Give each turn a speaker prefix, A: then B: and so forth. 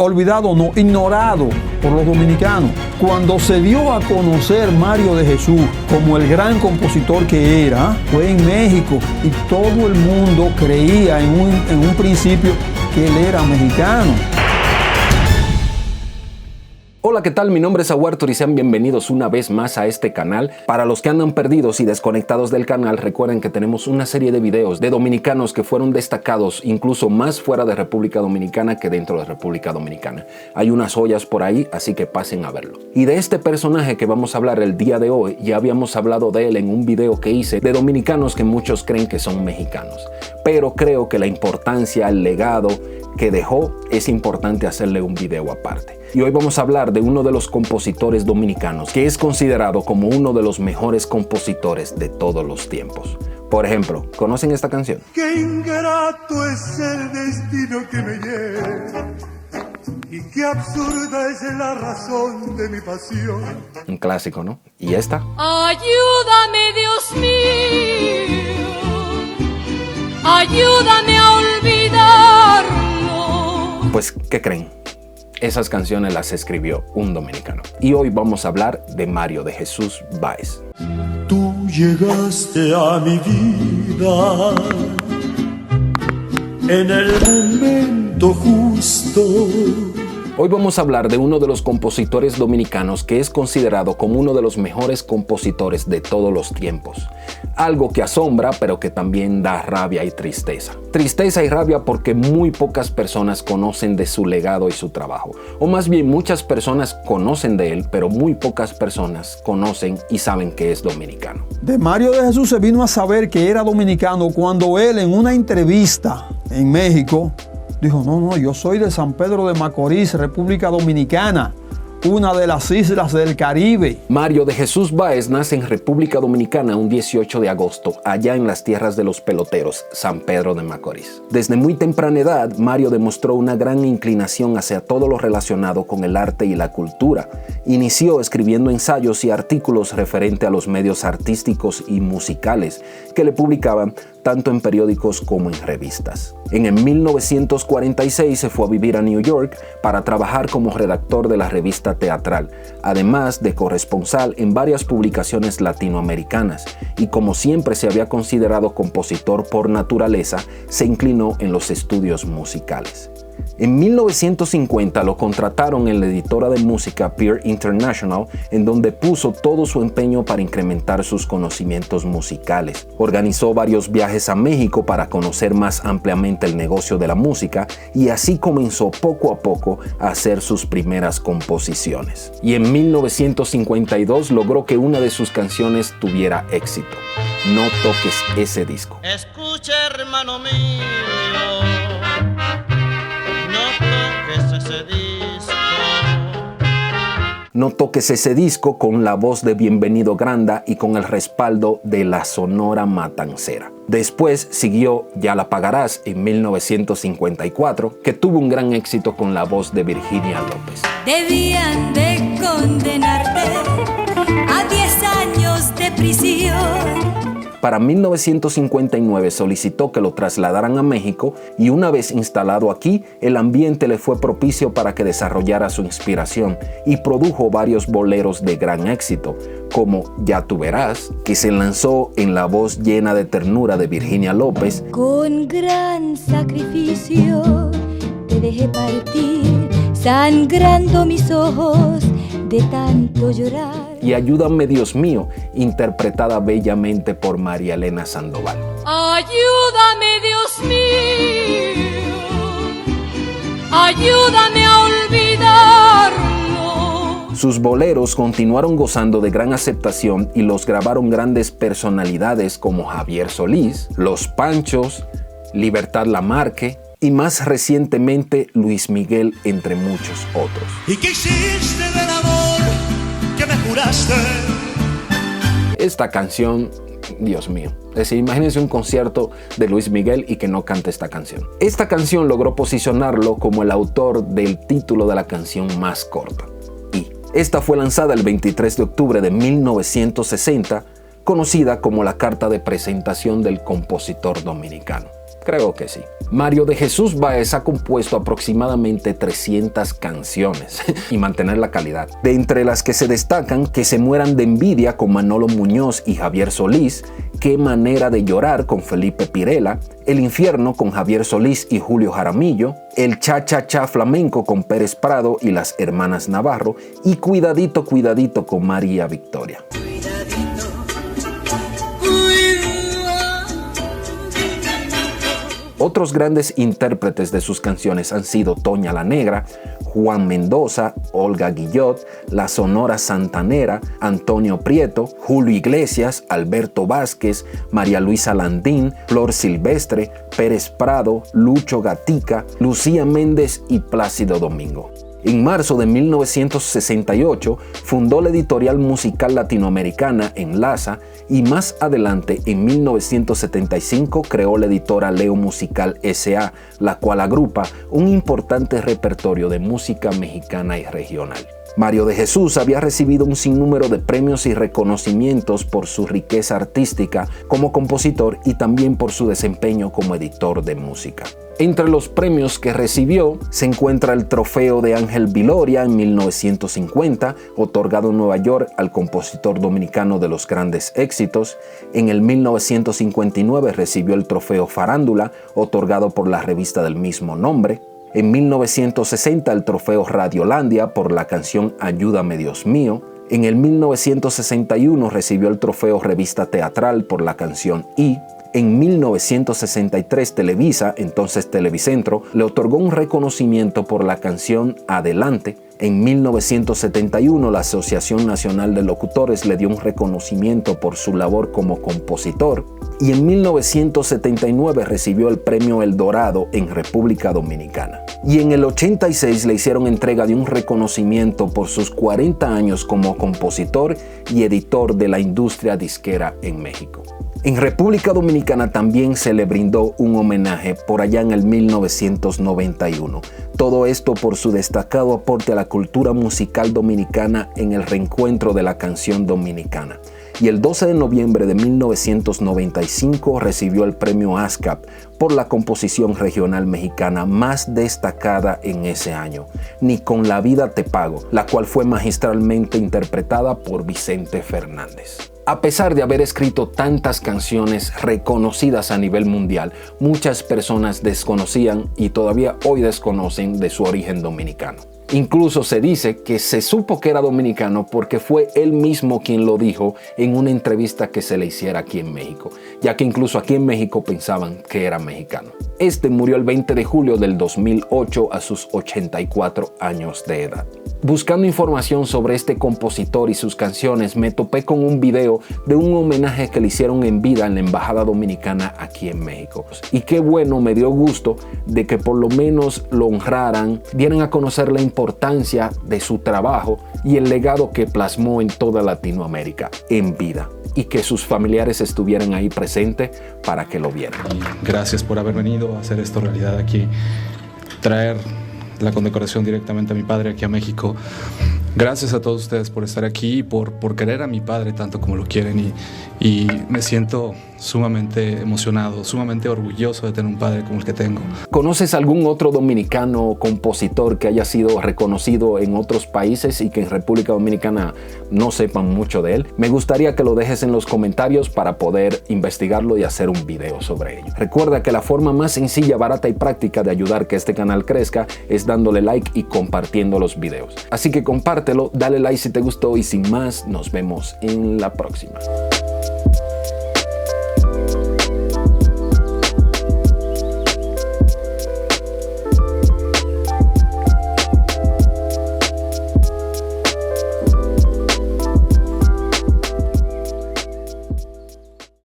A: olvidado, no, ignorado por los dominicanos. Cuando se dio a conocer Mario de Jesús como el gran compositor que era, fue en México y todo el mundo creía en un principio que él era mexicano.
B: Hola, ¿qué tal? Mi nombre es Aguartur y sean bienvenidos una vez más a este canal. Para los que andan perdidos y desconectados del canal, recuerden que tenemos una serie de videos de dominicanos que fueron destacados incluso más fuera de República Dominicana que dentro de República Dominicana. Hay unas joyas por ahí, así que pasen a verlo. Y de este personaje que vamos a hablar el día de hoy, ya habíamos hablado de él en un video que hice de dominicanos que muchos creen que son mexicanos. Pero creo que la importancia, el legado que dejó, es importante hacerle un video aparte. Y hoy vamos a hablar de uno de los compositores dominicanos que es considerado como uno de los mejores compositores de todos los tiempos. Por ejemplo, ¿conocen esta canción?
C: Qué ingrato es el destino que me lleva y qué absurda es la razón de mi pasión.
B: Un clásico, ¿no? ¿Y esta?
D: Ayúdame, Dios mío, ayúdame a olvidarlo.
B: Pues, ¿qué creen? Esas canciones las escribió un dominicano. Y hoy vamos a hablar de Mario de Jesús Báez.
C: Tú llegaste a mi vida en el momento justo.
B: Hoy vamos a hablar de uno de los compositores dominicanos que es considerado como uno de los mejores compositores de todos los tiempos. Algo que asombra, pero que también da rabia y tristeza. Tristeza y rabia porque muy pocas personas conocen de su legado y su trabajo. O más bien, muchas personas conocen de él, pero muy pocas personas conocen y saben que es dominicano.
A: De Mario de Jesús se vino a saber que era dominicano cuando él en una entrevista en México dijo, no, yo soy de San Pedro de Macorís, República Dominicana, una de las islas del Caribe.
B: Mario de Jesús Báez nace en República Dominicana un 18 de agosto, allá en las tierras de los peloteros, San Pedro de Macorís. Desde muy temprana edad, Mario demostró una gran inclinación hacia todo lo relacionado con el arte y la cultura. Inició escribiendo ensayos y artículos referente a los medios artísticos y musicales que le publicaban tanto en periódicos como en revistas. En 1946 se fue a vivir a New York para trabajar como redactor de la revista teatral, además de corresponsal en varias publicaciones latinoamericanas, y como siempre se había considerado compositor por naturaleza, se inclinó en los estudios musicales. En 1950 lo contrataron en la editora de música Peer International, en donde puso todo su empeño para incrementar sus conocimientos musicales. Organizó varios viajes a México para conocer más ampliamente el negocio de la música y así comenzó poco a poco a hacer sus primeras composiciones. Y en 1952 logró que una de sus canciones tuviera éxito. No toques ese disco.
E: Escucha, hermano mío.
B: No toques ese disco, con la voz de Bienvenido Granda y con el respaldo de la Sonora Matancera. Después siguió Ya la pagarás en 1954, que tuvo un gran éxito con la voz de Virginia López.
D: Debían de condenarte a 10 años de prisión.
B: Para 1959 solicitó que lo trasladaran a México y una vez instalado aquí, el ambiente le fue propicio para que desarrollara su inspiración y produjo varios boleros de gran éxito, como Ya tú verás, que se lanzó en la voz llena de ternura de Virginia López.
D: Con gran sacrificio te dejé partir, sangrando mis ojos de tanto llorar.
B: Y Ayúdame, Dios mío, interpretada bellamente por María Elena Sandoval.
D: Ayúdame, Dios mío, ayúdame a olvidarlo.
B: Sus boleros continuaron gozando de gran aceptación y los grabaron grandes personalidades como Javier Solís, Los Panchos, Libertad Lamarque y más recientemente Luis Miguel, entre muchos otros.
C: ¿Y qué hiciste del amor que me juraste?
B: Esta canción, Dios mío. Es decir, imagínense un concierto de Luis Miguel y que no cante esta canción. Esta canción logró posicionarlo como el autor del título de la canción más corta. Y esta fue lanzada el 23 de octubre de 1960, conocida como la carta de presentación del compositor dominicano. Creo que sí. Mario de Jesús Báez ha compuesto aproximadamente 300 canciones y mantener la calidad. De entre las que se destacan Que se mueran de envidia con Manolo Muñoz y Javier Solís, Qué manera de llorar con Felipe Pirela, El infierno con Javier Solís y Julio Jaramillo, El cha cha cha flamenco con Pérez Prado y las hermanas Navarro y Cuidadito cuidadito con María Victoria. Otros grandes intérpretes de sus canciones han sido Toña la Negra, Juan Mendoza, Olga Guillot, La Sonora Santanera, Antonio Prieto, Julio Iglesias, Alberto Vázquez, María Luisa Landín, Flor Silvestre, Pérez Prado, Lucho Gatica, Lucía Méndez y Plácido Domingo. En marzo de 1968 fundó la editorial musical latinoamericana Enlaza y más adelante, en 1975, creó la editora Leo Musical S.A., la cual agrupa un importante repertorio de música mexicana y regional. Mario de Jesús había recibido un sinnúmero de premios y reconocimientos por su riqueza artística como compositor y también por su desempeño como editor de música. Entre los premios que recibió se encuentra el Trofeo de Ángel Viloria en 1950, otorgado en Nueva York al compositor dominicano de los grandes éxitos. En el 1959 recibió el Trofeo Farándula, otorgado por la revista del mismo nombre. En 1960 el Trofeo Radiolandia por la canción Ayúdame Dios mío. En el 1961 recibió el Trofeo Revista Teatral por la canción Y. En 1963 Televisa, entonces Televicentro, le otorgó un reconocimiento por la canción Adelante. En 1971 la Asociación Nacional de Locutores le dio un reconocimiento por su labor como compositor. Y en 1979 recibió el Premio El Dorado en República Dominicana. Y en el 86 le hicieron entrega de un reconocimiento por sus 40 años como compositor y editor de la industria disquera en México. En República Dominicana también se le brindó un homenaje por allá en el 1991. Todo esto por su destacado aporte a la cultura musical dominicana en el reencuentro de la canción dominicana. Y el 12 de noviembre de 1995 recibió el premio ASCAP por la composición regional mexicana más destacada en ese año, Ni con la vida te pago, la cual fue magistralmente interpretada por Vicente Fernández. A pesar de haber escrito tantas canciones reconocidas a nivel mundial, muchas personas desconocían y todavía hoy desconocen de su origen dominicano. Incluso se dice que se supo que era dominicano porque fue él mismo quien lo dijo en una entrevista que se le hiciera aquí en México, ya que incluso aquí en México pensaban que era mexicano. Este murió el 20 de julio del 2008 a sus 84 años de edad. Buscando información sobre este compositor y sus canciones, me topé con un video de un homenaje que le hicieron en vida en la Embajada Dominicana aquí en México. Y qué bueno, me dio gusto de que por lo menos lo honraran, dieran a conocer la importancia de su trabajo y el legado que plasmó en toda Latinoamérica en vida, y que sus familiares estuvieran ahí presentes para que lo vieran.
F: Gracias por haber venido a hacer esto realidad aquí, traer la condecoración directamente a mi padre aquí a México. Gracias a todos ustedes por estar aquí y por querer a mi padre tanto como lo quieren, y me siento sumamente emocionado, sumamente orgulloso de tener un padre como el que tengo.
B: ¿Conoces algún otro dominicano compositor que haya sido reconocido en otros países y que en República Dominicana no sepan mucho de él? Me gustaría que lo dejes en los comentarios para poder investigarlo y hacer un video sobre ello. Recuerda que la forma más sencilla, barata y práctica de ayudar que este canal crezca es dándole like y compartiendo los videos. Así que compártelo, dale like si te gustó y sin más, nos vemos en la próxima.